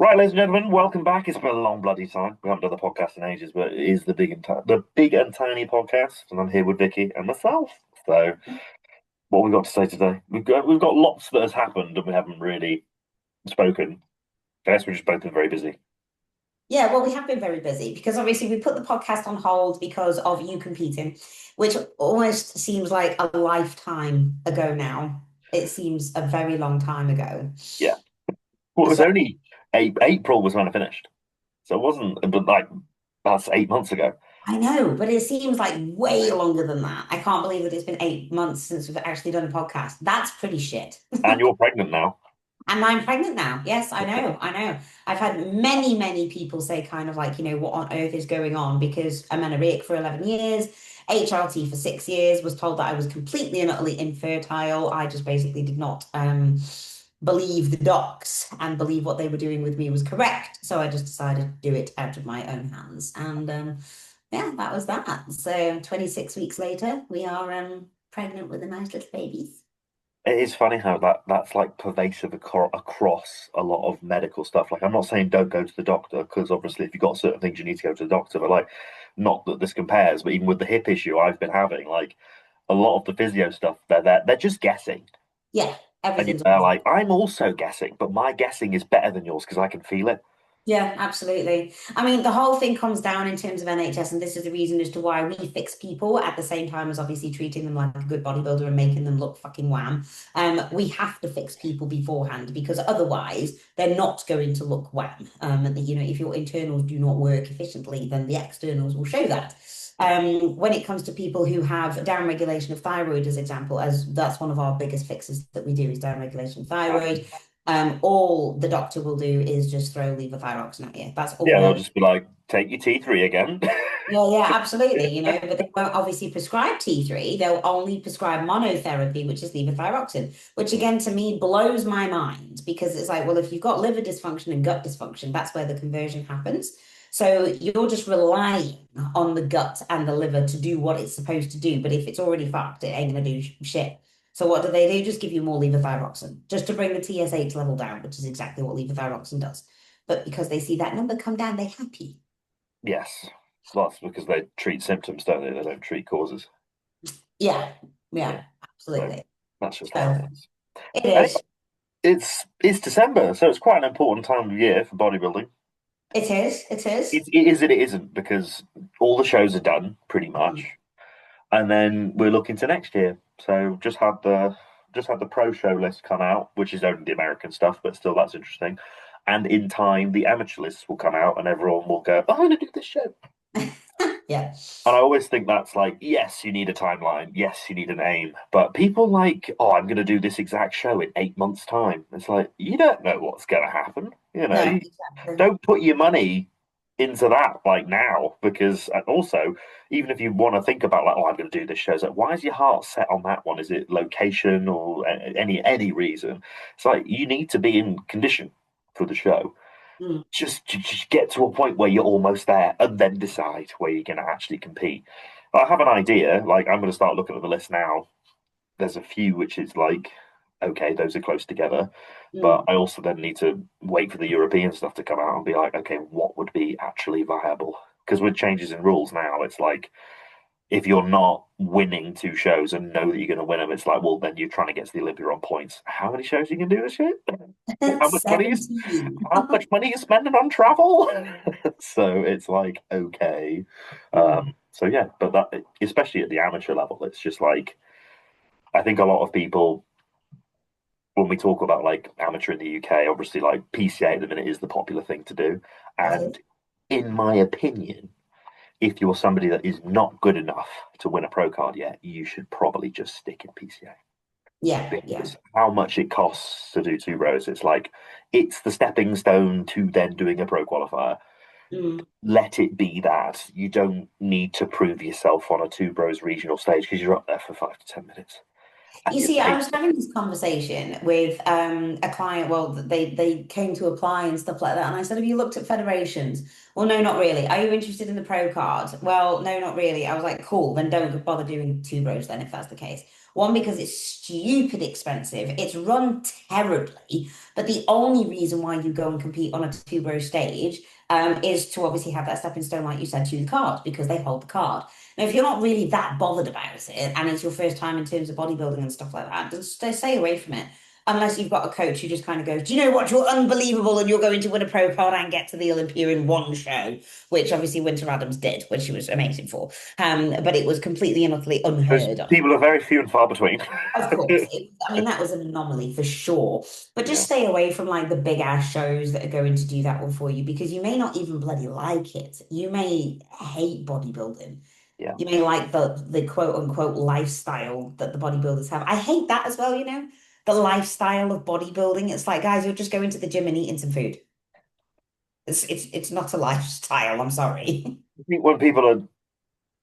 Right, ladies and gentlemen, welcome back. It's been a long bloody time. We haven't done the podcast in ages, but it is the big and tiny podcast, and I'm here with Vicky and myself. So, what we got to say today? We've got lots that has happened, and we haven't really spoken. I guess we've just both been very busy. Yeah, well, we have been very busy because obviously we put the podcast on hold because of you competing, which almost seems like a lifetime ago now. It seems a very long time ago. Yeah. Well, it was So only April was when I finished, so it wasn't. But like that's 8 months ago, I know, but it seems like way longer than that. I can't believe that it's been 8 months since we've actually done a podcast. That's pretty shit. and you're pregnant now. And I'm pregnant now. Yes, I know. I know. I've had many, many people say kind of like, what on earth is going on? Because I'm anoretic for 11 years, HRT for 6 years, was told that I was completely and utterly infertile. I just basically did not believe the docs and believe what they were doing with me was correct. So I just decided to do it out of my own hands. And yeah, that was that. So 26 weeks later, we are pregnant with a nice little babies. It is funny how that's like pervasive across a lot of medical stuff. Like, I'm not saying don't go to the doctor because obviously if you've got certain things you need to go to the doctor, but like, not that this compares, but even with the hip issue I've been having, like a lot of the physio stuff, they're just guessing, Yeah, and everything's they're like, I'm also guessing, but my guessing is better than yours because I can feel it. Yeah, absolutely. I mean, the whole thing comes down in terms of NHS, and this is the reason as to why we fix people at the same time as obviously treating them like a good bodybuilder and making them look fucking wham. We have to fix people beforehand because otherwise they're not going to look wham. And if your internals do not work efficiently, then the externals will show that. When it comes to people who have downregulation of thyroid, as example, as that's one of our biggest fixes that we do is downregulation of thyroid. All the doctor will do is just throw levothyroxine at you. That's all Yeah, they'll they'll. just be like, take your T3 again. Yeah, yeah, absolutely. But they won't obviously prescribe T3. They'll only prescribe monotherapy, which is levothyroxine, which again to me blows my mind because it's like, well, if you've got liver dysfunction and gut dysfunction, that's where the conversion happens. So you're just relying on the gut and the liver to do what it's supposed to do. But if it's already fucked, it ain't gonna do shit. So what do? They just give you more levothyroxine just to bring the TSH level down, which is exactly what levothyroxine does. But because they see that number come down, they're happy. Yes, that's because they treat symptoms, don't they? They don't treat causes. Yeah, Yeah, yeah, so absolutely. that's just how So it is. it Anyway, is. it's December, so it's quite an important time of year for bodybuilding. It is. It is. It is and it isn't because all the shows are done pretty much, Mm. and then we're looking to next year. So just had the pro show list come out, which is only the American stuff, but still that's interesting. And in time, the amateur lists will come out, and everyone will go, "Oh, I'm going to do this show." Yeah. And I always think that's like, yes, you need a timeline. Yes, you need an aim. But people like, oh, I'm going to do this exact show in 8 months' time. It's like, you don't know what's going to happen. No, exactly. Don't put your money into that like now because and also even if you want to think about like, oh, I'm going to do this show, it's like, why is your heart set on that one? Is it location or any reason? It's like you need to be in condition for the show. Mm. Just get to a point where you're almost there and then decide where you're going to actually compete. I have an idea. Like, I'm going to start looking at the list now. There's a few which is like, okay, those are close together. But Mm. I also then need to wait for the European stuff to come out and be like, okay, what would be actually viable? Because with changes in rules now, it's like if you're not winning two shows and know that you're going to win them, it's like, well, then you're trying to get to the Olympia on points. How many shows are you going to do this year? How much money is 17. how much money you spending on travel? So it's like, okay. Mm. So yeah, but that especially at the amateur level, it's just like I think a lot of people when we talk about like amateur in the UK, obviously like PCA at the minute is the popular thing to do. It is. And in my opinion, if you're somebody that is not good enough to win a pro card yet, you should probably just stick in PCA Yeah, yeah. because how much it costs to do two rows, it's like it's the stepping stone to then doing a pro qualifier. Mm. Let it be that. You don't need to prove yourself on a two bros regional stage because you're up there for 5 to 10 minutes and You you're see, I paid. was having this conversation with a client. Well, they came to apply and stuff like that, and I said, "Have you looked at federations?" Well, no, not really. Are you interested in the pro card? Well, no, not really. I was like, "Cool, then don't bother doing two bros then if that's the case." One, because it's stupid expensive. It's run terribly. But the only reason why you go and compete on a two-row stage is to obviously have that stepping stone, like you said, to the card because they hold the card. Now, if you're not really that bothered about it and it's your first time in terms of bodybuilding and stuff like that, just stay away from it. Unless you've got a coach who just kind of goes, do you know what? You're unbelievable and you're going to win a pro card and get to the Olympia in one show, which obviously Winter Adams did, which she was amazing for. But it was completely and utterly Those unheard of. people are very few and far between. Of course, I mean, that was an anomaly for sure. But just Yeah, stay away from like the big ass shows that are going to do that one for you because you may not even bloody like it. You may hate bodybuilding. yeah. You may like the quote unquote lifestyle that the bodybuilders have. I hate that as well, the lifestyle of bodybuilding. It's like, guys, you're just going to the gym and eating some food. It's not a lifestyle, I'm sorry. I think when people are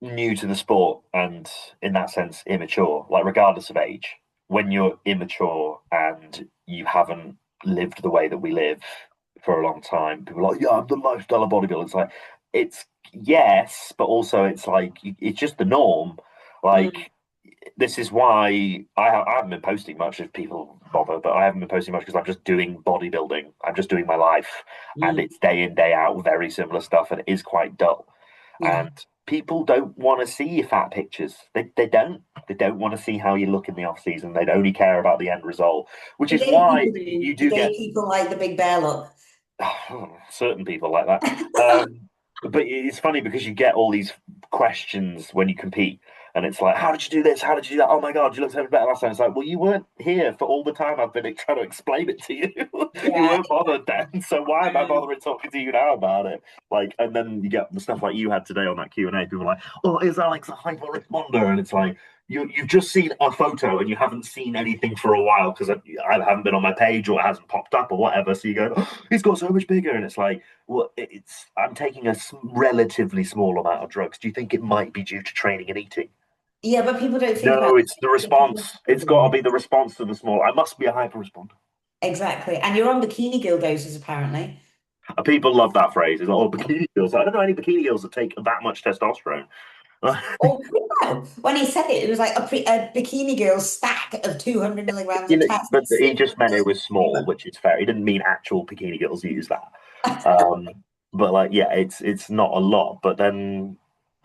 new to the sport and in that sense immature, like regardless of age, when you're immature and you haven't lived the way that we live for a long time, people are like, yeah, I'm the lifestyle of bodybuilding. It's like, it's yes, but also it's like, it's just the norm. Mm, Like, this is why I haven't been posting much if people bother, but I haven't been posting much because I'm just doing bodybuilding. I'm just doing my life, and mm, it's day in, day out, very similar stuff, and it is quite dull. yeah. And people don't want to see your fat pictures. They don't. They don't want to see how you look in the off season. They'd only care about the end result, which The is gay why people do. you The do gay get people like the big bear look. certain people like that. But it's funny because you get all these questions when you compete, and it's like, "How did you do this? How did you do that? Oh my God, you looked so much better last time." It's like, well, you weren't here for all the time I've been trying to explain it to you. You Yeah. weren't bothered then, so why am I bothering talking to you now about it? Like, and then you get the stuff like you had today on that Q&A. People are like, "Oh, is Alex a hyper responder?" And it's like, you've just seen a photo and you haven't seen anything for a while because I haven't been on my page or it hasn't popped up or whatever. So you go, oh, he's got so much bigger, and it's like, well, it's I'm taking a relatively small amount of drugs. Do you think it might be due to training and eating? Yeah, but people don't think about No, it's the response. It's got to it. be the response to the small. I must be a hyper responder. Exactly. And you're on bikini girl doses, apparently. People love that phrase. It's like, oh, bikini girls. I don't know any bikini girls that take that much testosterone. Oh, no. When he said it, it was like a bikini girl stack of 200 milligrams You of know, test. but he just meant it was small, which is fair. He didn't mean actual bikini girls use that. Um, but like, yeah, it's not a lot. But then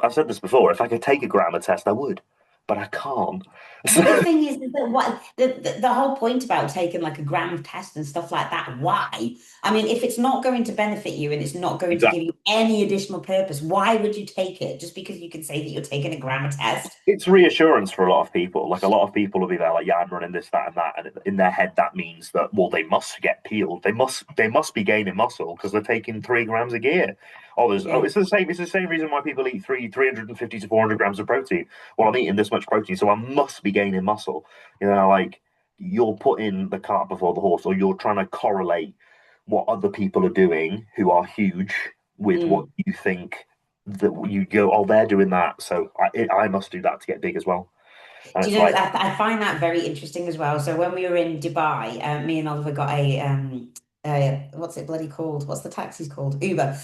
I've said this before. If I could take a grammar test, I would, but I can't. But the So thing is that what the whole point about taking like a gram test and stuff like that, why? I mean, if it's not going to benefit you and it's not going to give exactly. you any additional purpose, why would you take it? Just because you can say that you're taking a grammar test? It's reassurance for a lot of people. Like a lot of people will be there, like, yeah, I'm running this, that, and that, and in their head that means that well, they must get peeled. They must be gaining muscle because they're taking 3 grams of gear. Yeah. It's the same. It's the same reason why people eat 350 to 400 grams of protein. Well, I'm eating this much protein, so I must be gaining muscle. Like you're putting the cart before the horse, or you're trying to correlate what other people are doing who are huge with what Mm. you think that you go, oh, they're doing that, so I must do that to get big as well. And Do it's you know, like, I find that very interesting as well. So when we were in Dubai, me and Oliver got what's it bloody called? What's the taxis called? Uber.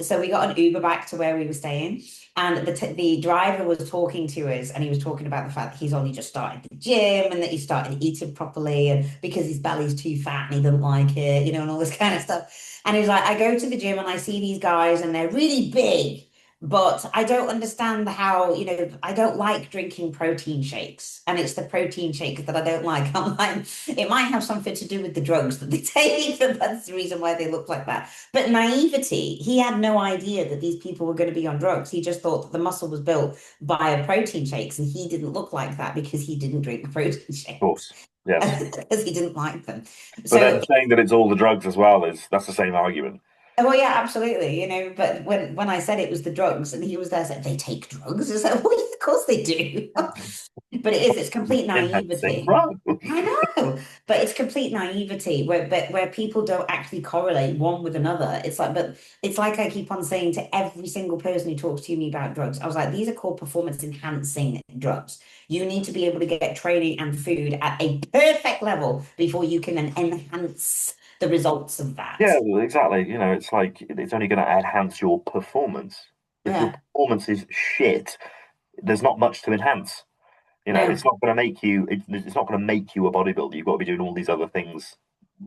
So we got an Uber back to where we were staying, and the driver was talking to us, and he was talking about the fact that he's only just started the gym and that he started eating properly, and because his belly's too fat and he doesn't like it, and all this kind of stuff. And he's like, I go to the gym and I see these guys and they're really big. But I don't understand how, I don't like drinking protein shakes. And it's the protein shakes that I don't like. I'm like, it might have something to do with the drugs that they take, but that's the reason why they look like that. But naivety, he had no idea that these people were going to be on drugs. He just thought that the muscle was built by protein shakes, and he didn't look like that because he didn't drink protein of shakes. course, yes. Because he didn't like them. But then So saying that it's all the drugs as well is that's the same argument. well, yeah, absolutely. But when I said it was the drugs and he was there saying they take drugs, it's like, well, yeah, of course they do. But it's complete Enhancing, naivety. right? I know, but it's complete naivety where people don't actually correlate one with another. But it's like I keep on saying to every single person who talks to me about drugs, I was like, these are called performance enhancing drugs. You need to be able to get training and food at a perfect level before you can then enhance the results of that. Yeah, well, exactly. It's like it's only going to enhance your performance. If your Yeah. performance is shit, there's not much to enhance. You know, No. it's not going to make you. It's not going to make you a bodybuilder. You've got to be doing all these other things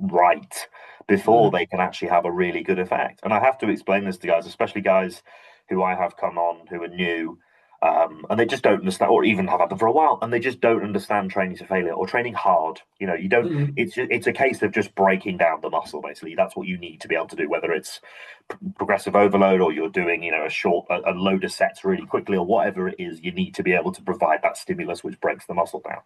right before Mm. they can actually have a really good effect. And I have to explain this to guys, especially guys who I have come on who are new, and they just don't understand, or even have had them for a while, and they just don't understand training to failure or training hard. You know, you don't. Mm. It's a case of just breaking down the muscle. Basically, that's what you need to be able to do. Whether it's progressive overload or you're doing, you know, a load of sets really quickly or whatever it is, you need to be able to provide that stimulus which breaks the muscle down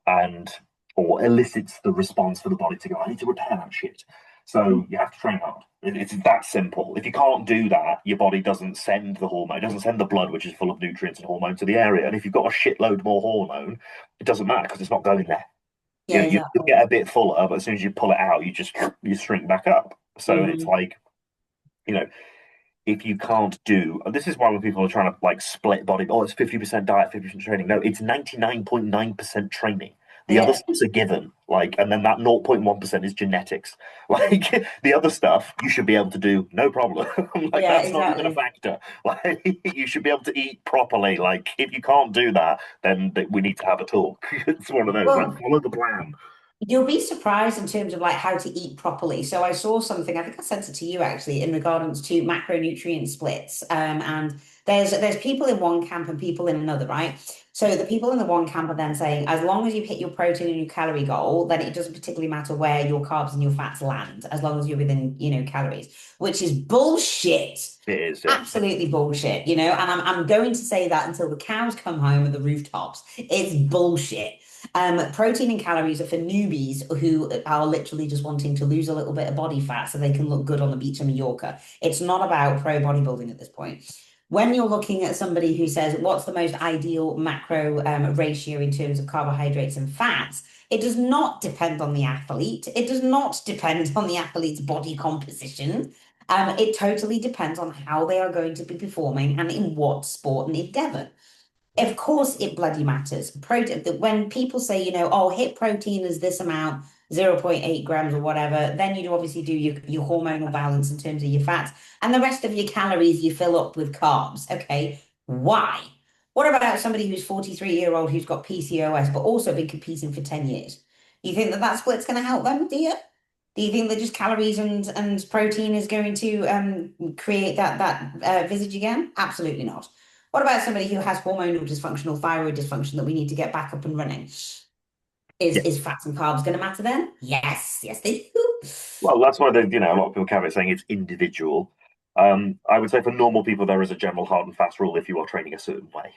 and or elicits the response for the body to go, I need to repair that shit. So you have to train hard. It's that simple. If you can't do that, your body doesn't send the hormone, it doesn't send the blood, which is full of nutrients and hormone, to the area. And if you've got a shitload more hormone, it doesn't matter because it's not going there. Yeah, You'll exactly. get a bit fuller, but as soon as you pull it out, you shrink back up. So it's Hmm. like, you know, if you can't do, and this is why when people are trying to like split body, oh, it's 50% diet, 50% training. No, it's 99.9% training. The other Yeah. stuff's a given, like, and then that 0.1% is genetics. Like the other stuff, you should be able to do no problem. Like Yeah, that's not even a exactly. factor. Like you should be able to eat properly. Like if you can't do that, then we need to have a talk. It's one of those. Like Well, follow the plan. you'll be surprised in terms of like how to eat properly. So I saw something, I think I sent it to you actually, in regards to macronutrient splits. And there's people in one camp and people in another, right? So the people in the one camp are then saying, as long as you hit your protein and your calorie goal, then it doesn't particularly matter where your carbs and your fats land, as long as you're within, calories, which is bullshit. It is, yeah. Absolutely bullshit, and I'm going to say that until the cows come home at the rooftops. It's bullshit. Protein and calories are for newbies who are literally just wanting to lose a little bit of body fat so they can look good on the beach in Mallorca. It's not about pro bodybuilding at this point. When you're looking at somebody who says, what's the most ideal macro ratio in terms of carbohydrates and fats? It does not depend on the athlete. It does not depend on the athlete's body composition. It totally depends on how they are going to be performing and in what sport and endeavor. Of course, it bloody matters. Protein, when people say, oh, hit protein is this amount, 0.8 grams or whatever, then you obviously do your hormonal balance in terms of your fats, and the rest of your calories you fill up with carbs. Okay, why? What about somebody who's 43-year-old who's got PCOS but also been competing for 10 years? You think that that's what's going to help them, do you? Do you think that just calories and protein is going to create that visage again? Absolutely not. What about somebody who has hormonal dysfunction or thyroid dysfunction that we need to get back up and running? Yeah. Is fats and carbs going to matter then? Yes, yes, they do. Well, that's why a lot of people caveat saying it's individual. I would say for normal people, there is a general hard and fast rule if you are training a certain way.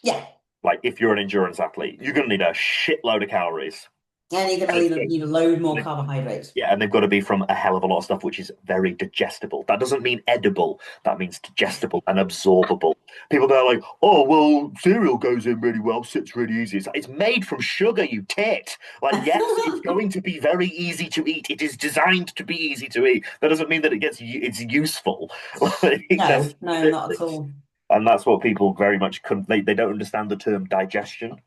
Yeah, Like if you're an endurance athlete, you're going to need a shitload of calories. and you're And going to need a load more carbohydrates. yeah, and they've got to be from a hell of a lot of stuff which is very digestible. That doesn't mean edible. That means digestible and absorbable. People are like, oh, well, cereal goes in really well, sits really easy. It's made from sugar, you tit. Like, yes, it's going to be very easy to eat. It is designed to be easy to eat. That doesn't mean that it's useful. Like, No, no, not necessarily. at all. And that's what people very much they don't understand the term digestion. And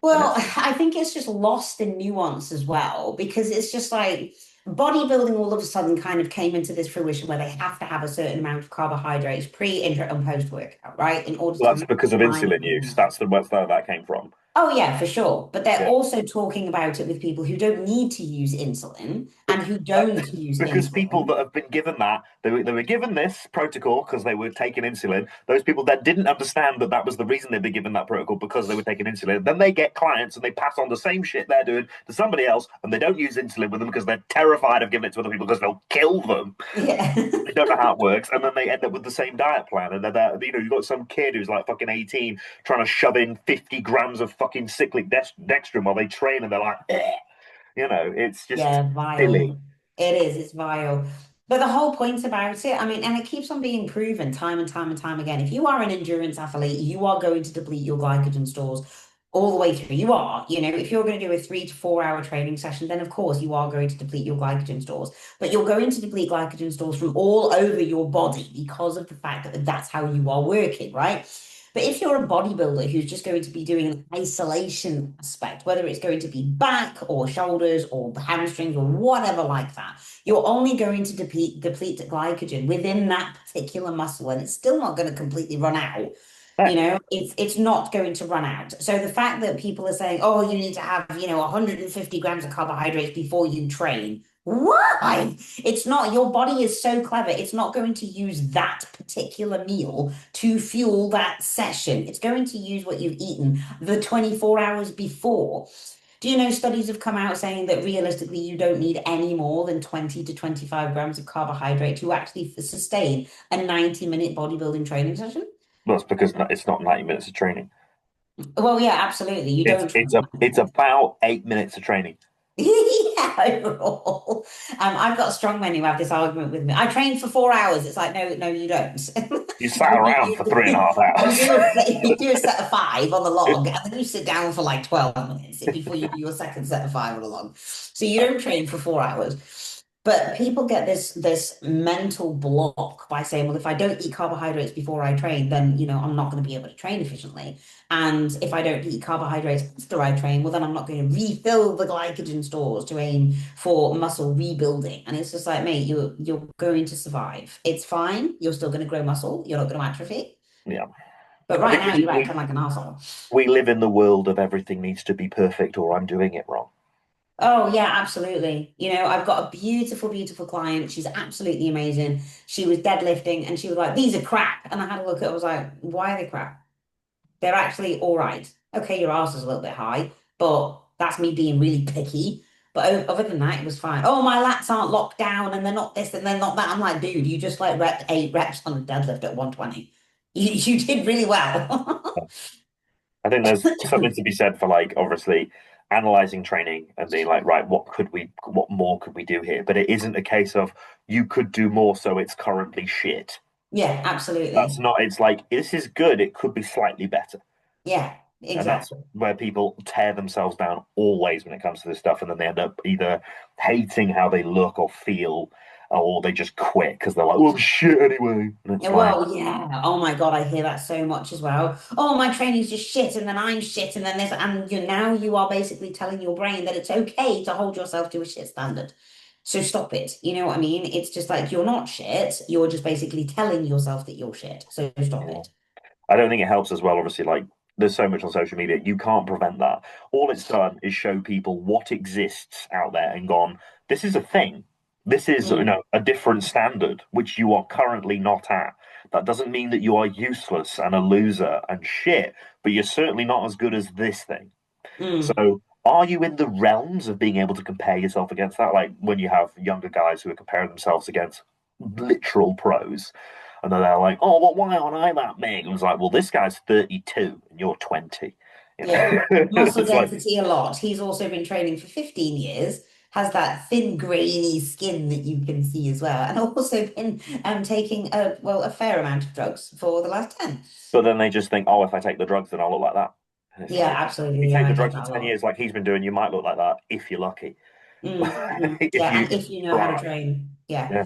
Well, it's I think it's just lost in nuance as well, because it's just like bodybuilding all of a sudden kind of came into this fruition where they have to have a certain amount of carbohydrates pre, intra, and post workout, right? In order to Well, that's because of maximize insulin use. performance. That's where that came from. Oh, yeah, for sure. But they're Yeah. also talking about it with people who don't need to use insulin and who That, don't use because people insulin. that have been given that they were given this protocol because they were taking insulin. Those people that didn't understand that was the reason they'd been given that protocol because they were taking insulin. Then they get clients and they pass on the same shit they're doing to somebody else, and they don't use insulin with them because they're terrified of giving it to other people because they'll kill them. Yeah. They don't know how it works, and then they end up with the same diet plan. And then you've got some kid who's like fucking 18 trying to shove in 50 grams of fucking cyclic dextrin while they train, and they're like, eh. It's just Yeah, silly. vile. It is, it's vile. But the whole point about it, I mean, and it keeps on being proven time and time and time again. If you are an endurance athlete, you are going to deplete your glycogen stores all the way through. You are, if you're going to do a 3 to 4 hour training session, then of course you are going to deplete your glycogen stores. But you're going to deplete glycogen stores from all over your body because of the fact that that's how you are working, right? But if you're a bodybuilder who's just going to be doing an isolation aspect, whether it's going to be back or shoulders or hamstrings or whatever like that, you're only going to deplete glycogen within that particular muscle, and it's still not going to completely run out. You know, it's not going to run out. So the fact that people are saying, oh, you need to have, 150 grams of carbohydrates before you train. Why? It's not, your body is so clever. It's not going to use that particular meal to fuel that session. It's going to use what you've eaten the 24 hours before. Do you know studies have come out saying that realistically you don't need any more than 20 to 25 grams of carbohydrate to actually sustain a 90-minute bodybuilding training session? That's because it's not 90 minutes of training. Well, yeah, absolutely. You It's don't it's train a like it's this. about 8 minutes of training. Yeah, overall. I've got a strong men who have this argument with me. I train for 4 hours. It's like, no, no, you don't. You sat around for three and a half You hours. do you do a set of five on the log, and then you sit down for like 12 minutes before you do your second set of five on the log. So you don't train for 4 hours. But people get this mental block by saying, well, if I don't eat carbohydrates before I train, then I'm not going to be able to train efficiently. And if I don't eat carbohydrates after I train, well, then I'm not going to refill the glycogen stores to aim for muscle rebuilding. And it's just like, mate, you're going to survive. It's fine. You're still going to grow muscle. You're not going to atrophy. Yeah, But I right think now, you're acting like an asshole. we live in the world of everything needs to be perfect or I'm doing it wrong. Oh, yeah, absolutely. I've got a beautiful, beautiful client. She's absolutely amazing. She was deadlifting and she was like, these are crap. And I had a look at it. I was like, why are they crap? They're actually all right. Okay, your arse is a little bit high, but that's me being really picky. But other than that, it was fine. Oh, my lats aren't locked down and they're not this and they're not that. I'm like, dude, you just like rep 8 reps on a deadlift at 120. You did really well. I think there's something to be said for like obviously analyzing training and being like, right, what more could we do here? But it isn't a case of you could do more, so it's currently shit. Yeah, That's absolutely. not, it's like, this is good, it could be slightly better. Yeah, And that's exactly. where people tear themselves down always when it comes to this stuff. And then they end up either hating how they look or feel, or they just quit because they're like, well, I'm shit anyway. And it's Yeah, like, well, yeah. Oh my God, I hear that so much as well. Oh, my training's just shit, and then I'm shit, and then this, and now you are basically telling your brain that it's okay to hold yourself to a shit standard. So stop it. You know what I mean? It's just like you're not shit. You're just basically telling yourself that you're shit. So stop yeah. it. I don't think it helps as well. Obviously, like there's so much on social media, you can't prevent that. All it's done is show people what exists out there and gone, this is a thing. This is, Mm, a different standard, which you are currently not at. That doesn't mean that you are useless and a loser and shit, but you're certainly not as good as this thing. mm. So, are you in the realms of being able to compare yourself against that? Like when you have younger guys who are comparing themselves against literal pros, and then they're like, "Oh, well, why aren't I that big?" And it's like, "Well, this guy's 32 and you're 20." You Yeah. know, Muscle it's like, density a lot. He's also been training for 15 years, has that thin, grainy skin that you can see as well, and also been taking a fair amount of drugs for the last 10. but then they just think, "Oh, if I take the drugs, then I'll look like that." And it's Yeah, like, if you absolutely. take Yeah, the I get drugs for that a 10 lot. years, like he's been doing, you might look like that if you're lucky. If Yeah, you and if you know how to try, train, yeah. yeah,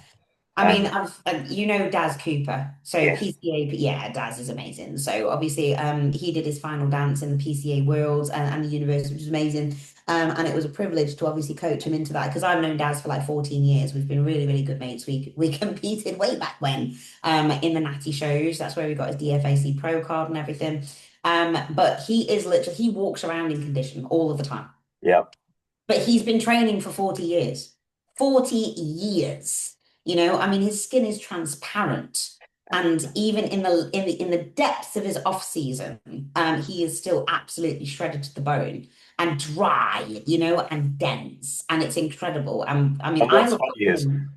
I mean, and I've Daz Cooper, so yes, PCA, but yeah, Daz is amazing. So obviously, he did his final dance in the PCA Worlds and the universe, which was amazing. And it was a privilege to obviously coach him into that because I've known Daz for like 14 years. We've been really, really good mates. We competed way back when, in the Natty shows. That's where we got his DFAC Pro card and everything. But he is literally he walks around in condition all of the time. yeah. But he's been training for 40 years. 40 years. I mean, his skin is transparent. And even in the depths of his off season, he is still absolutely shredded to the bone and dry, and dense. And it's incredible. I mean, And I what's look funny at is him.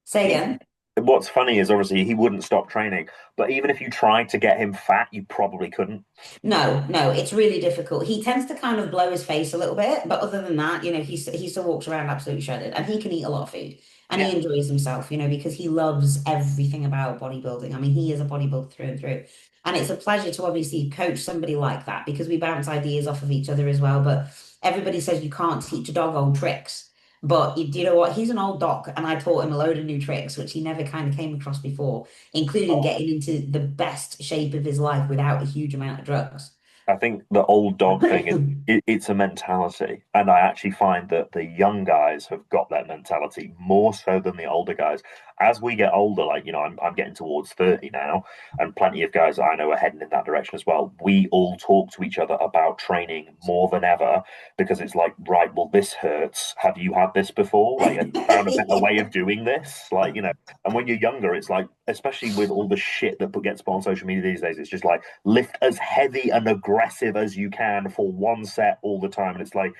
Say he again. obviously he wouldn't stop training, but even if you tried to get him fat, you probably couldn't. No, no, it's really difficult. He tends to kind of blow his face a little bit, but other than that, he still walks around absolutely shredded, and he can eat a lot of food, and Yeah. he enjoys himself, because he loves everything about bodybuilding. I mean, he is a bodybuilder through and through, and it's a pleasure to obviously coach somebody like that because we bounce ideas off of each other as well. But everybody says you can't teach a dog old tricks. But you know what? He's an old dog, and I taught him a load of new tricks, which he never kind of came across before, including Oh, getting into the best shape of his life without a huge amount of drugs. I think the old dog thing is it's a mentality, and I actually find that the young guys have got that mentality more so than the older guys. As we get older, like I'm getting towards 30 now, and plenty of guys that I know are heading in that direction as well. We all talk to each other about training more than ever because it's like, right, well, this hurts. Have you had this before? Like, have you found a better way of doing this? Like, and when you're younger, it's like, especially with all the shit that gets put on social media these days, it's just like lift as heavy and aggressive as you can for one set all the time. And it's like,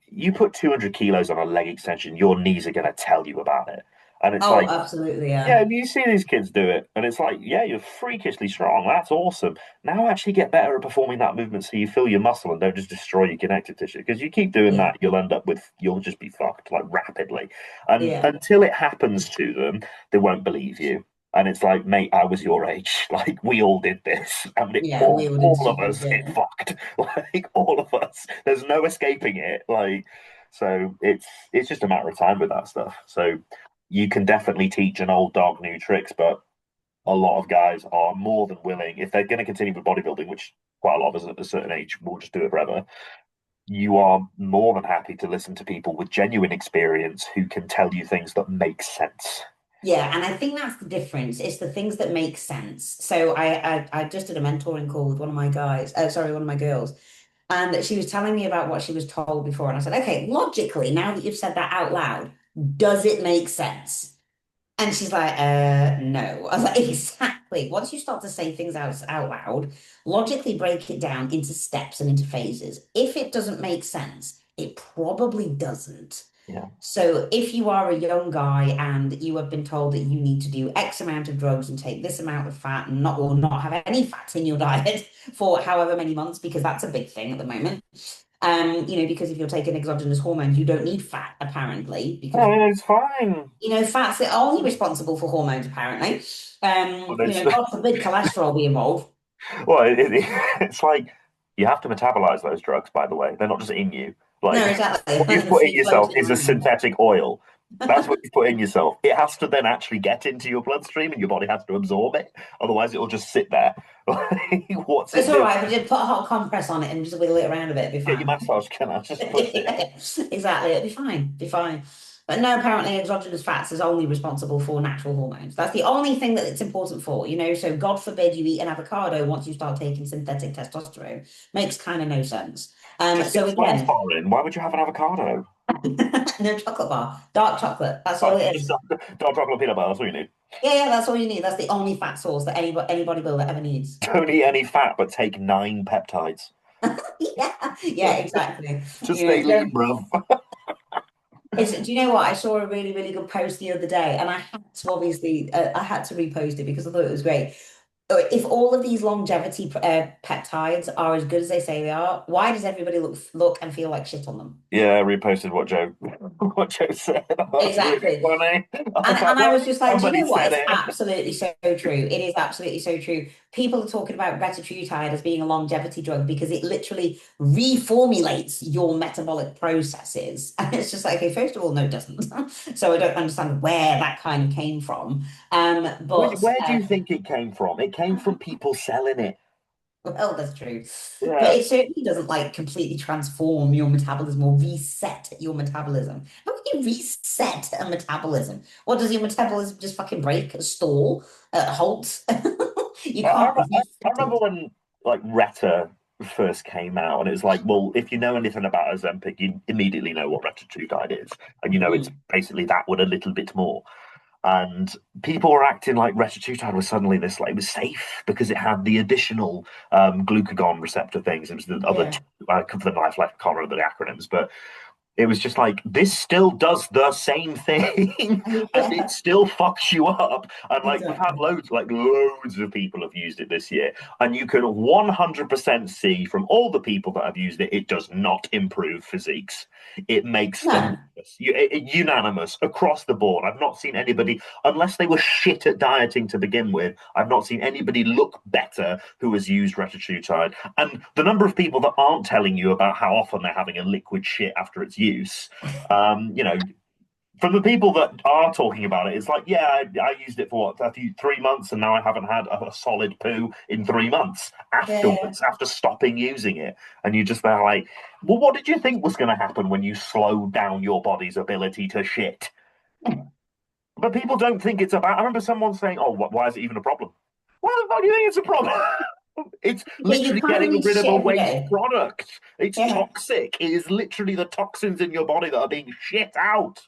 you put 200 kilos on a leg extension, your knees are going to tell you about it. And it's Oh, like, absolutely, yeah. yeah, you see these kids do it, and it's like, yeah, you're freakishly strong. That's awesome. Now actually get better at performing that movement so you feel your muscle and don't just destroy your connective tissue. Because you keep doing Yeah. that, you'll just be fucked like rapidly. And Yeah. until it happens to them, they won't believe you. And it's like, mate, I was your age. Like we all did this, and Yeah, we all all did all of stupid us get shit. fucked. Like all of us. There's no escaping it. Like so, it's just a matter of time with that stuff. So you can definitely teach an old dog new tricks, but a lot of guys are more than willing, if they're going to continue with bodybuilding, which quite a lot of us at a certain age will just do it forever, you are more than happy to listen to people with genuine experience who can tell you things that make sense. Yeah, and I think that's the difference. It's the things that make sense. So I just did a mentoring call with one of my guys, sorry, one of my girls, and she was telling me about what she was told before. And I said, okay, logically, now that you've said that out loud, does it make sense? And she's like, no. I was like, exactly. Once you start to say things out loud, logically break it down into steps and into phases. If it doesn't make sense, it probably doesn't. Yeah. So if you are a young guy and you have been told that you need to do X amount of drugs and take this amount of fat and not or not have any fats in your diet for however many months, because that's a big thing at the moment. Because if you're taking exogenous hormones, you don't need fat, apparently, because Oh, it's fine. fats are only responsible for hormones, apparently. But it's, God forbid cholesterol be involved. well, it's like you have to metabolize those drugs, by the way. They're not just in you. No, Like exactly. what you've They're put in free yourself floating is a around. synthetic oil. That's what you put in yourself. It has to then actually get into your bloodstream and your body has to absorb it. Otherwise, it'll just sit there. What's It's it all doing? right, but just put a hot compress on it and just wiggle it around a bit, it'll be Get your fine. massage canal, just push it. Exactly, it'll be fine. Be fine. But no, apparently exogenous fats is only responsible for natural hormones. That's the only thing that it's important for. So God forbid you eat an avocado once you start taking synthetic testosterone. Makes kind of no sense. Just get So a Science again, bar in. Why would you have an avocado? no chocolate bar, dark chocolate. That's all Like, it just is. dark chocolate peanut butter, that's what you need. Yeah, yeah, that's all you need. That's the only fat source that any bodybuilder ever needs. Don't eat any fat, but take 9 peptides. Yeah, yeah, exactly. Just stay lean, Don't. bruv. Do you know what? I saw a really, really good post the other day, and I had to obviously, I had to repost it because I thought it was great. If all of these longevity peptides are as good as they say they are, why does everybody look and feel like shit on them? Yeah, reposted what Joe what Joe said. That's really Exactly. funny. I And was like, and I well, was just like, do you somebody know what? said It's it. absolutely so true. It is absolutely so true. People are talking about retatrutide as being a longevity drug because it literally reformulates your metabolic processes. And it's just like, okay, first of all, no, it doesn't. So I don't understand where that kind of came from. But Where do you think it came from? It came from people selling it. well, that's true. But Yeah. it certainly doesn't like completely transform your metabolism or reset your metabolism. How can you reset a metabolism? What does your metabolism just fucking break, stall, halt? You can't I reset remember it. when like Reta first came out, and it was like, well, if you know anything about Ozempic, you immediately know what Retatrutide is, and it's Mm, basically that with a little bit more. And people were acting like retatrutide was suddenly this like it was safe because it had the additional glucagon receptor things. It was the other yeah. two, for the life, like I can't remember the acronyms, but it was just like this still does the same thing and it Yeah, still fucks you up. And like we've had exactly. loads of people have used it this year, and you can 100% see from all the people that have used it, it does not improve physiques. It makes them No. unanimous across the board. I've not seen anybody, unless they were shit at dieting to begin with, I've not seen anybody look better who has used retatrutide. And the number of people that aren't telling you about how often they're having a liquid shit after its use, um, you know, from the people that are talking about it, it's like, yeah, I used it for what, a few 3 months, and now I haven't had a solid poo in 3 months Yeah. afterwards, after stopping using it. And you're just there like, well, what did you think was going to happen when you slowed down your body's ability to shit? But people don't think it's about. I remember someone saying, "Oh, why is it even a problem?" Why the fuck do you think it's a problem? It's Yeah, you literally can't getting really rid of shit a every waste day. product. It's Yeah. toxic. It is literally the toxins in your body that are being shit out.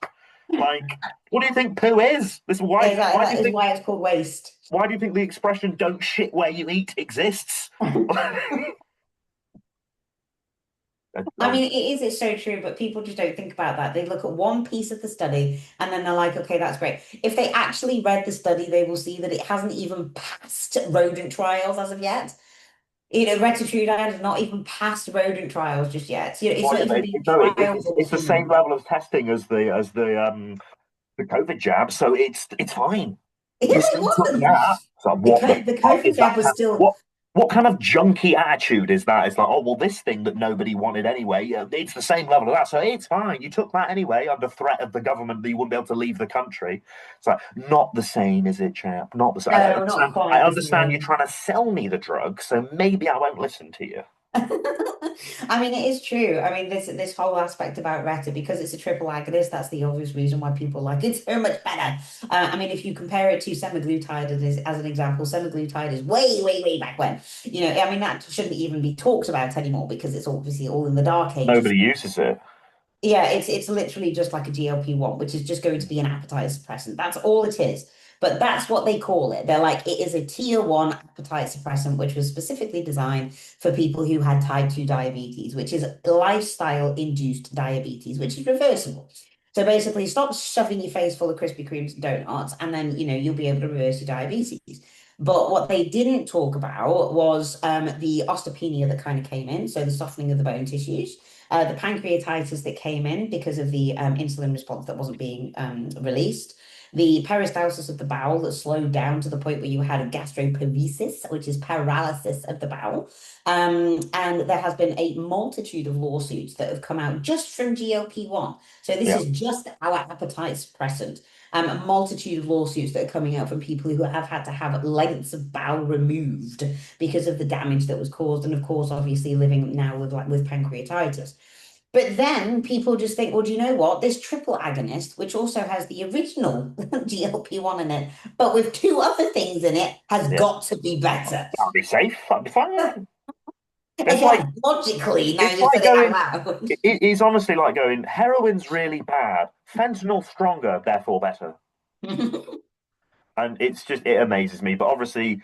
Like, what do you think poo is? This why? Yeah, that, Why do that you is think? why it's called waste. Why do you think the expression "don't shit where you eat" exists? I Um, mean, it's so true, but people just don't think about that. They look at one piece of the study and then they're like, okay, that's great. If they actually read the study, they will see that it hasn't even passed rodent trials as of yet. Retatrutide has not even passed rodent trials just yet. It's well, not yeah, even being no, trialed on it's the same humans. level of testing as the COVID jab, so it's fine. Yeah, You it still took that. was. So The, what the co- the fuck COVID is that? jab was still, What kind of junky attitude is that? It's like, oh well, this thing that nobody wanted anyway, it's the same level of that, so it's fine. You took that anyway under threat of the government that you wouldn't be able to leave the country. It's like not the same, is it, chap? Not the same. no, not I quite the understand you're same. trying to sell me the drug, so maybe I won't listen to you. I mean, it is true. I mean, this whole aspect about Reta, because it's a triple agonist, that's the obvious reason why people like it so much better. I mean, if you compare it to semaglutide as an example, semaglutide is way, way, way back when. I mean, that shouldn't even be talked about anymore because it's obviously all in the dark ages. Nobody uses it. Yeah, it's literally just like a GLP-1, which is just going to be an appetite suppressant. That's all it is. But that's what they call it. They're like, it is a tier one appetite suppressant, which was specifically designed for people who had type 2 diabetes, which is lifestyle induced diabetes, which is reversible. So basically, stop shoving your face full of Krispy Kremes and donuts, and then you'll be able to reverse your diabetes. But what they didn't talk about was the osteopenia that kind of came in, so the softening of the bone tissues, the pancreatitis that came in because of the insulin response that wasn't being released, the peristalsis of the bowel that slowed down to the point where you had a gastroparesis, which is paralysis of the bowel. And there has been a multitude of lawsuits that have come out just from GLP-1. So this Yeah. is just our appetite suppressant. A multitude of lawsuits that are coming out from people who have had to have lengths of bowel removed because of the damage that was caused, and of course, obviously living now with pancreatitis. But then people just think, well, do you know what? This triple agonist, which also has the original GLP-1 in it, but with two other things in it, has Yeah. got to be better. I'll be safe. I'll be fine. It's like Again, logically, now it's you've like said it going. out loud. It's honestly like going. Heroin's really bad. Fentanyl stronger, therefore better. And it amazes me. But obviously,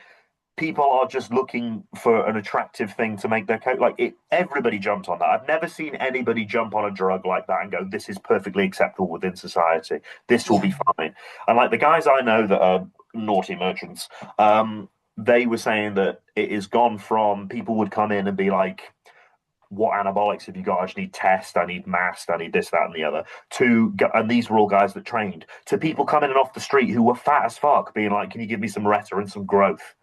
people are just looking for an attractive thing to make their coat. Like it, everybody jumped on that. I've never seen anybody jump on a drug like that and go, "This is perfectly acceptable within society. This will be Yeah. fine." And like the guys I know that are naughty merchants, they were saying that it has gone from people would come in and be like, what anabolics have you got? I just need test, I need mast, I need this, that, and the other. And these were all guys that trained, to people coming in off the street who were fat as fuck, being like, "Can you give me some Reta and some growth?"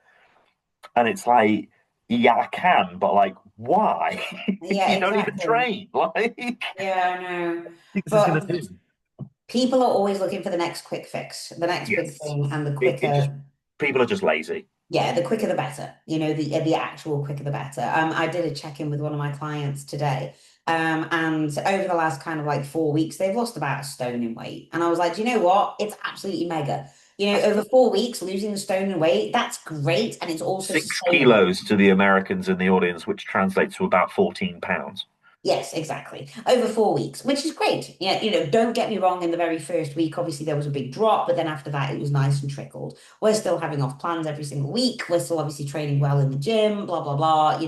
And it's like, yeah, I can, but like, why? Yeah, You don't even exactly. train. Like, Yeah, I know. what's this gonna But do? people are always looking for the next quick fix, the next big Yes, thing, and the it just quicker. people are just lazy. Yeah, the quicker the better. The actual quicker the better. I did a check-in with one of my clients today. And over the last kind of like 4 weeks, they've lost about a stone in weight. And I was like, do you know what? It's absolutely mega. Over 4 weeks, losing a stone in weight, that's great. And it's also Six sustainable. kilos to the Americans in the audience, which translates to about 14 pounds. Yes, exactly. Over 4 weeks, which is great. Yeah, don't get me wrong, in the very first week, obviously there was a big drop, but then after that it was nice and trickled. We're still having off plans every single week. We're still obviously training well in the gym, blah, blah, blah,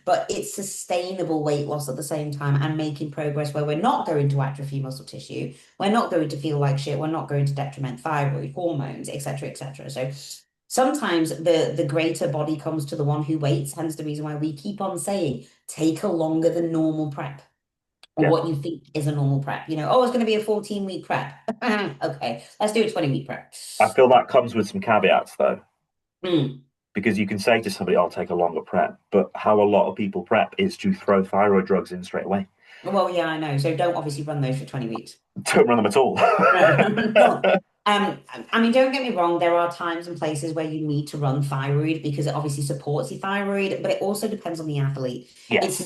but it's sustainable weight loss at the same time and making progress where we're not going to atrophy muscle tissue. We're not going to feel like shit. We're not going to detriment thyroid hormones, etc., etc. So sometimes the greater body comes to the one who waits, hence the reason why we keep on saying take a longer than normal prep, or Yeah, what you think is a normal prep. Oh, it's going to be a 14-week prep. Okay, let's do a 20-week prep. I feel that comes with some caveats though, Mm. because you can say to somebody, "I'll take a longer prep," but how a lot of people prep is to throw thyroid drugs in straight away. Well, yeah, I know. So don't obviously run those for 20 weeks. Don't run them at all. No, no. I mean, don't get me wrong, there are times and places where you need to run thyroid because it obviously supports your thyroid, but it also depends on the athlete. Yes.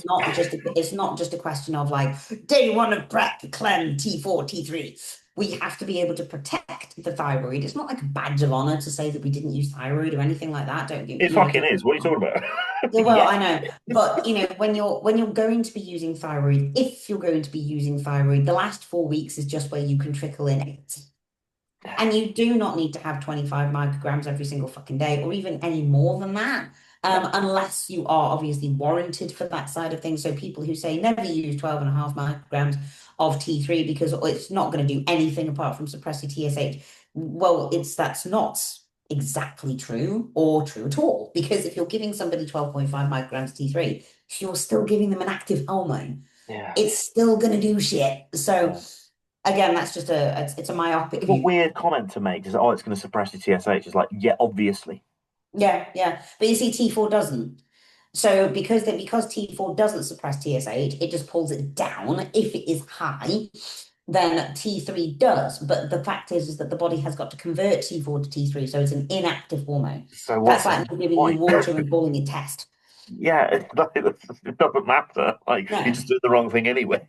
It's not just a question of like day one of prep, clem, T4, T3. We have to be able to protect the thyroid. It's not like a badge of honor to say that we didn't use thyroid or anything like that. Don't get, It you know, fucking don't get is. me What are you wrong. talking about? Yeah, well, Yeah. I know, but you know, when you're going to be using thyroid, if you're going to be using thyroid, the last 4 weeks is just where you can trickle in it. And you do not need to have 25 micrograms every single fucking day, or even any more than that, No. unless you are obviously warranted for that side of things. So people who say never use 12 and a half micrograms of T3 because it's not going to do anything apart from suppress your TSH. Well, that's not exactly true or true at all. Because if you're giving somebody 12.5 micrograms T3, you're still giving them an active hormone. Yeah. It's still going to do shit. So Yeah. again, that's just it's a myopic It's a view. weird comment to make. Is, oh, it's going to suppress your TSH. It's like, yeah, obviously. Yeah, yeah. But you see, T4 doesn't. So because T4 doesn't suppress TSH, it just pulls it down. If it is high, then T3 does. But the fact is that the body has got to convert T4 to T3, so it's an inactive hormone. So That's what's the like me giving you point? water and calling it test. Yeah, it doesn't matter. Like, you No. just did the wrong thing anyway.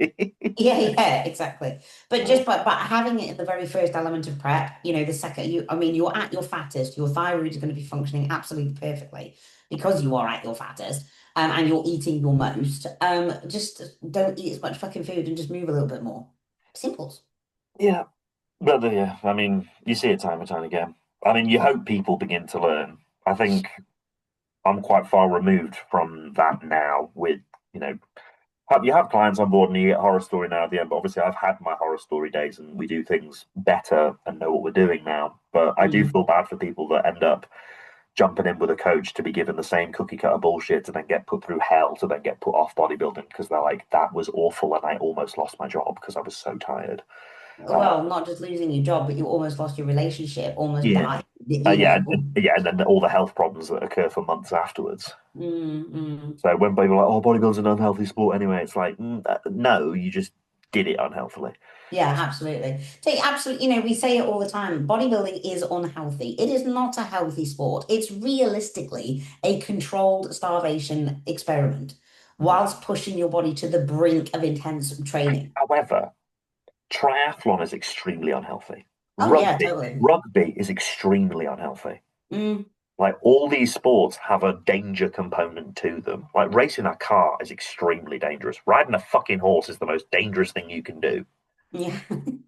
Yeah, yeah, exactly. But Uh, just but having it in the very first element of prep, you know, the second you, I mean, you're at your fattest, your thyroid is going to be functioning absolutely perfectly because you are at your fattest, and you're eating your most. Just don't eat as much fucking food and just move a little bit more. Simples. yeah, but yeah, I mean, you see it time and time again. I mean, you hope people begin to learn. I think I'm quite far removed from that now. With you know, you have clients on board and you get horror story now at the end. But obviously, I've had my horror story days, and we do things better and know what we're doing now. But I do Mm. feel bad for people that end up jumping in with a coach to be given the same cookie cutter bullshit to then get put through hell to then get put off bodybuilding because they're like, that was awful and I almost lost my job because I was so tired. Uh, Well, not just losing your job, but you almost lost your relationship, almost yeah. died, you Yeah, know. yeah, and then all the health problems that occur for months afterwards. Mm, mm. So when people are like, "Oh, bodybuilding's an unhealthy sport," anyway, it's like, no, you just did it unhealthily. Yeah, absolutely. Take absolutely, you know, we say it all the time. Bodybuilding is unhealthy. It is not a healthy sport. It's realistically a controlled starvation experiment whilst pushing your body to the brink of intense training. However, triathlon is extremely unhealthy. Oh yeah, Rugby, totally. rugby is extremely unhealthy. Mm, Like all these sports have a danger component to them. Like racing a car is extremely dangerous. Riding a fucking horse is the most dangerous thing you can do. yeah,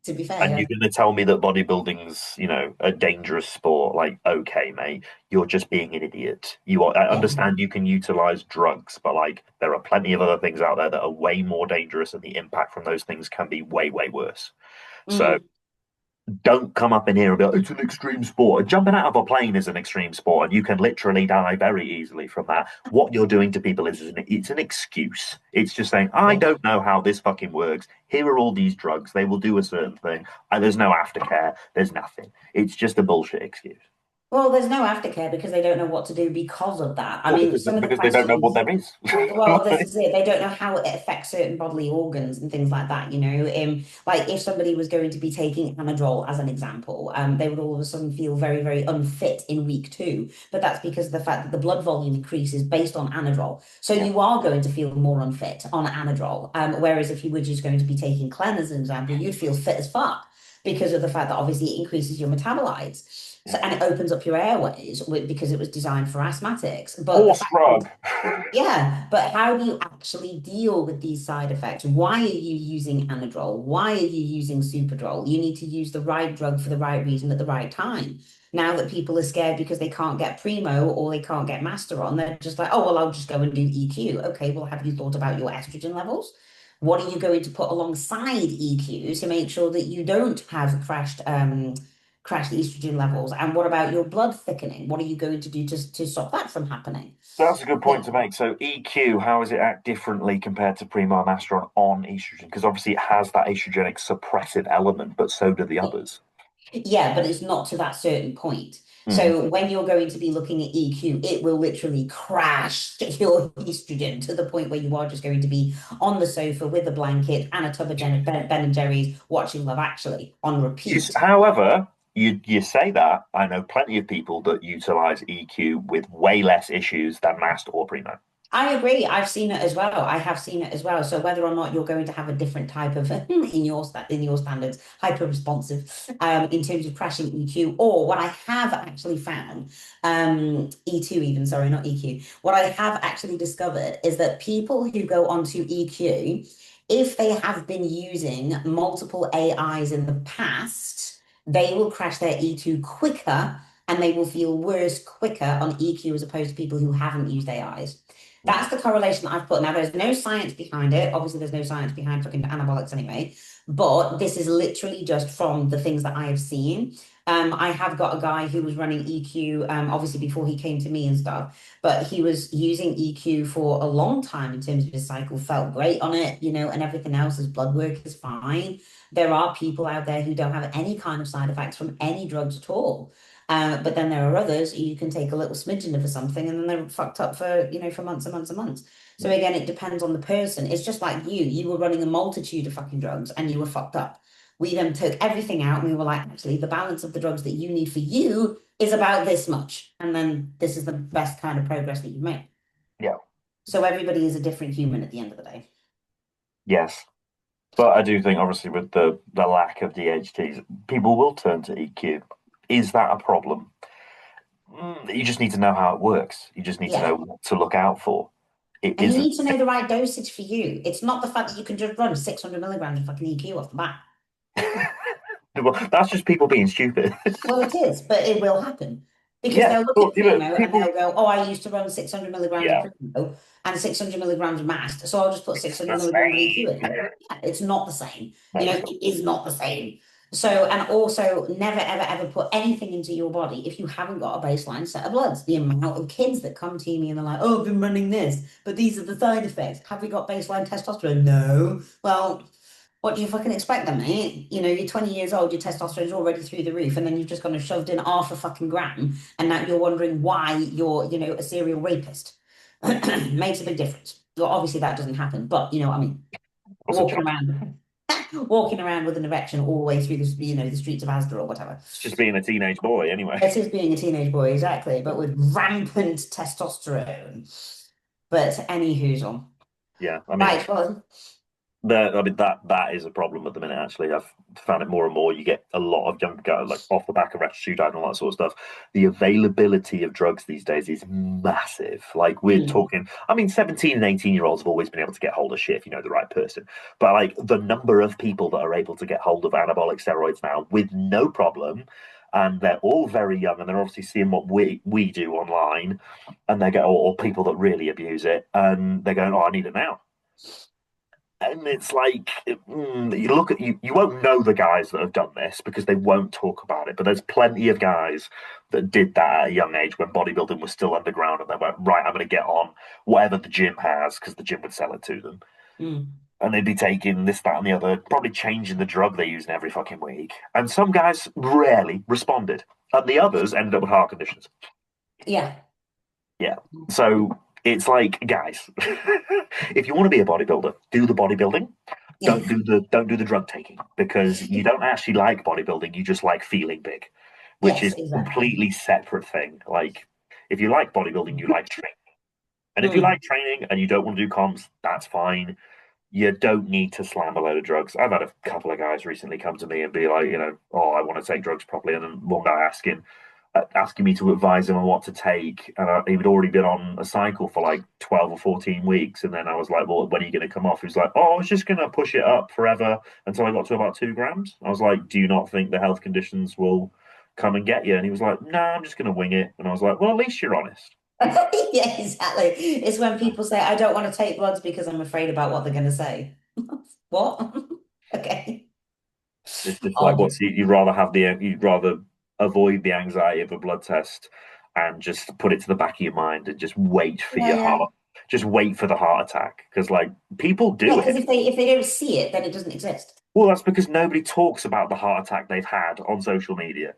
to be fair, And you're yeah. going to tell me that bodybuilding's, a dangerous sport? Like, okay, mate, you're just being an idiot. I Yeah. understand you can utilize drugs, but like, there are plenty of other things out there that are way more dangerous, and the impact from those things can be way, way worse. So Mm, don't come up in here and be like, it's an extreme sport. Jumping out of a plane is an extreme sport, and you can literally die very easily from that. What you're doing to people it's an excuse. It's just saying, I yeah. don't know how this fucking works. Here are all these drugs. They will do a certain thing. And there's no aftercare. There's nothing. It's just a bullshit excuse. Well, there's no aftercare because they don't know what to do because of that. I Well, mean, because some of the they don't know what questions. there is. Well, this is it. They don't know how it affects certain bodily organs and things like that, you know. Like if somebody was going to be taking Anadrol as an example, they would all of a sudden feel very, very unfit in week two. But that's because of the fact that the blood volume increases based on Anadrol. So Yeah. you are going to feel more unfit on Anadrol. Whereas if you were just going to be taking Clen as an example, you'd feel fit as fuck because of the fact that obviously it increases your metabolites. So, Yeah. and it opens up your airways because it was designed for asthmatics. But the Horse fact is, drug. yeah, but how do you actually deal with these side effects? Why are you using Anadrol? Why are you using Superdrol? You need to use the right drug for the right reason at the right time. Now that people are scared because they can't get Primo or they can't get Master on, they're just like, oh, well, I'll just go and do EQ. Okay, well, have you thought about your estrogen levels? What are you going to put alongside EQ to make sure that you don't have crashed estrogen levels? And what about your blood thickening? What are you going to do to stop that from happening? That's a good Yeah. point to make. So EQ, how does it act differently compared to Primo Masteron on estrogen? Because obviously it has that estrogenic suppressive element, but so do the others. Yeah, but it's not to that certain point. Mm. So when you're going to be looking at EQ, it will literally crash your estrogen to the point where you are just going to be on the sofa with a blanket and a tub of Ben and Jerry's watching Love Actually on repeat. However, you say that I know plenty of people that utilize EQ with way less issues than Mast or Primo. I agree. I've seen it as well. I have seen it as well. So whether or not you're going to have a different type of in your standards, hyper responsive in terms of crashing EQ, or what I have actually found, E2 even, sorry, not EQ. What I have actually discovered is that people who go onto EQ, if they have been using multiple AIs in the past, they will crash their E2 quicker and they will feel worse quicker on EQ as opposed to people who haven't used AIs. Mm. That's the correlation that I've put. Now, there's no science behind it. Obviously, there's no science behind fucking anabolics anyway. But this is literally just from the things that I have seen. I have got a guy who was running EQ, obviously before he came to me and stuff, but he was using EQ for a long time in terms of his cycle, felt great on it, and everything else. His blood work is fine. There are people out there who don't have any kind of side effects from any drugs at all. But then there are others you can take a little smidgen of something and then they're fucked up for, for months and months and months. So again, it depends on the person. It's just like you were running a multitude of fucking drugs and you were fucked up. We then took everything out and we were like, actually, the balance of the drugs that you need for you is about this much. And then this is the best kind of progress that you've made. Yeah. So everybody is a different human at the end of the day. Yes. But I do think, obviously, with the lack of DHTs, people will turn to EQ. Is that a problem? You just need to know how it works. You just need to Yeah. know what to look out for. It And you isn't. need to know the right dosage for you. It's not the fact that you can just run 600 milligrams of fucking EQ off the bat. Well, that's just people being stupid. Well, it is, but it will happen because Yeah, they'll look but at you know, Primo and people. they'll go, "Oh, I used to run 600 milligrams of Yeah, Primo and 600 milligrams of Mast, so I'll just put it's 600 the milligrams of EQ in." same. Yeah, it's not the same. No, it's not. It is not the same. So, and also, never, ever, ever put anything into your body if you haven't got a baseline set of bloods. The amount of kids that come to me and they're like, "Oh, I've been running this, but these are the side effects. Have we got baseline testosterone?" No. Well, what do you fucking expect then, mate? You're 20 years old, your testosterone's already through the roof, and then you've just gone and shoved in half a fucking gram, and now you're wondering why you're, a serial rapist. Makes a big difference. Well, obviously that doesn't happen, but you know what I mean. What's a Walking chance? around, walking around with an erection all the way through the streets of Asda or whatever. It's just being a teenage boy, anyway. This is being a teenage boy, exactly, but with rampant testosterone. But any whoozle. Yeah, I mean, Right, well, that is a problem at the minute. Actually, I've found it more and more. You get a lot of young guys like off the back of suicide and all that sort of stuff. The availability of drugs these days is massive. Like we're mm, talking. I mean, 17 and 18-year-olds have always been able to get hold of shit if you know the right person. But like the number of people that are able to get hold of anabolic steroids now with no problem. And they're all very young, and they're obviously seeing what we do online, and they go, or people that really abuse it, and they're going, "Oh, I need it now." And it's like you look at you won't know the guys that have done this because they won't talk about it, but there's plenty of guys that did that at a young age when bodybuilding was still underground, and they went, right, I'm going to get on whatever the gym has because the gym would sell it to them, mm, and they'd be taking this, that, and the other, probably changing the drug they're using every fucking week, and some guys rarely responded, and the others ended up with heart conditions. yeah. Yeah. So it's like, guys, if you want to be a bodybuilder, do the bodybuilding. Don't do the drug taking because you don't actually like bodybuilding. You just like feeling big, which Yes, is a exactly. completely separate thing. Like if you like bodybuilding, you like training. And if you Mm. like training and you don't want to do comps, that's fine. You don't need to slam a load of drugs. I've had a couple of guys recently come to me and be like, oh, I want to take drugs properly. And then one guy asking me to advise him on what to take. And he had already been on a cycle for like 12 or 14 weeks. And then I was like, well, when are you going to come off? He was like, oh, I was just going to push it up forever until I got to about 2 grams. I was like, do you not think the health conditions will come and get you? And he was like, no, I'm just going to wing it. And I was like, well, at least you're honest. Yeah, exactly. It's when people say, I don't want to take bloods because I'm afraid about what they're going to say. What? Okay. It's just like, Oh, what's you'd rather avoid the anxiety of a blood test and just put it to the back of your mind and just wait for yeah, your yeah. heart. Just wait for the heart attack because like people Yeah, do because it. if they don't see it, then it doesn't exist. Well, that's because nobody talks about the heart attack they've had on social media.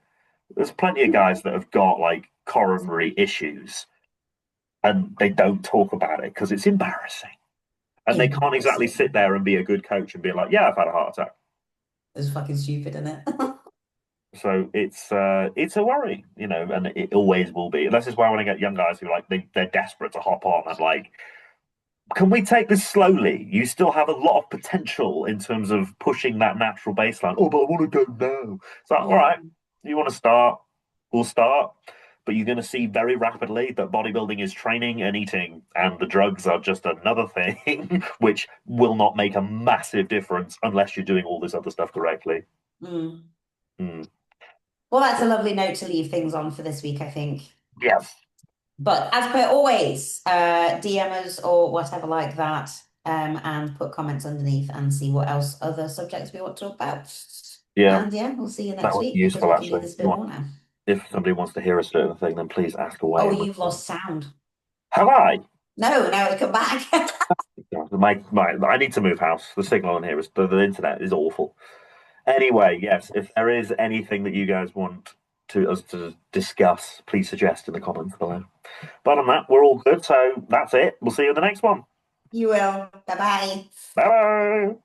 There's plenty of guys that have got like coronary issues and they don't talk about it because it's embarrassing. And they can't exactly sit Embarrassing. there and be a good coach and be like, yeah, I've had a heart attack. It's fucking stupid, isn't it? So it's a worry, you know, and it always will be. And this is why when I get young guys who like they're desperate to hop on, I'm like, can we take this slowly? You still have a lot of potential in terms of pushing that natural baseline. Oh, but I want to go now. So, all Yeah. right, you want to start? We'll start. But you're going to see very rapidly that bodybuilding is training and eating, and the drugs are just another thing, which will not make a massive difference unless you're doing all this other stuff correctly. Mm. Mm. Well, that's a lovely note to leave things on for this week, I think. Yes. But as per always, DM us or whatever like that, and put comments underneath and see what else other subjects we want to talk about. Yeah, And yeah, we'll see you that next would be week because useful we can do actually. this a bit more now. If somebody wants to hear a certain thing, then please ask away Oh, and you've we'll. lost sound. Have I? No, now it's come back. Yeah, I need to move house. The signal in here is the internet is awful. Anyway, yes, if there is anything that you guys want to us to discuss, please suggest in the comments below. But on that, we're all good. So that's it. We'll see you in the next one. You will. Bye bye. Bye bye.